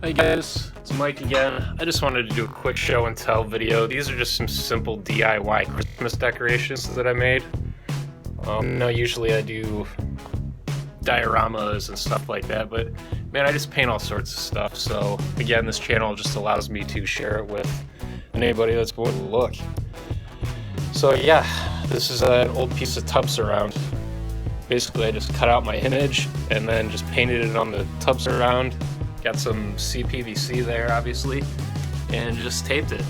Hey guys, it's Mike again. I just wanted to do a quick show and tell video. These are just some simple DIY Christmas decorations that I made. Usually I do dioramas and stuff like that, but man, I just paint all sorts of stuff. So again, this channel just allows me to share it with anybody that's going to look. So yeah, this is an old piece of tub surround. Basically, I just cut out my image and then just painted it on the tub surround. Got some CPVC there, obviously, and just taped it.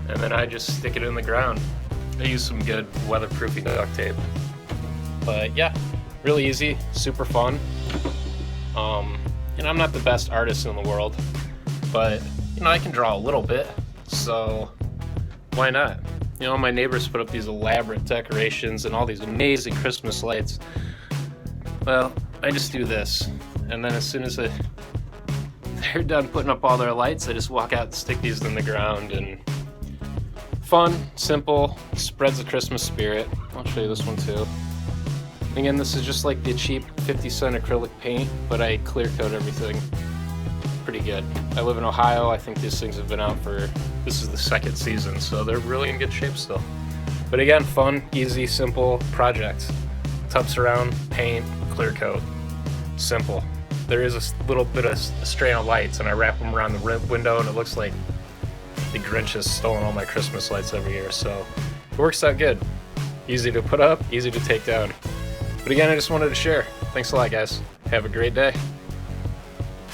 And then I just stick it in the ground. I use some good weatherproofing duct tape. But yeah, really easy, super fun. And I'm not the best artist in the world, but I can draw a little bit, so why not? My neighbors put up these elaborate decorations and all these amazing Christmas lights. Well, I just do this, and then as soon as they're done putting up all their lights, I just walk out and stick these in the ground. And fun, simple, spreads the Christmas spirit. I'll show you this one too. Again, this is just like the cheap 50-cent acrylic paint, but I clear coat everything. Pretty good. I live in Ohio. I think these things have been out this is the second season, so they're really in good shape still. But again, fun, easy, simple project. Tub surround, paint, clear coat. Simple. There is a little bit of a strand of lights, and I wrap them around the window, and it looks like the Grinch has stolen all my Christmas lights every year, so it works out good. Easy to put up, easy to take down. But again, I just wanted to share. Thanks a lot, guys. Have a great day.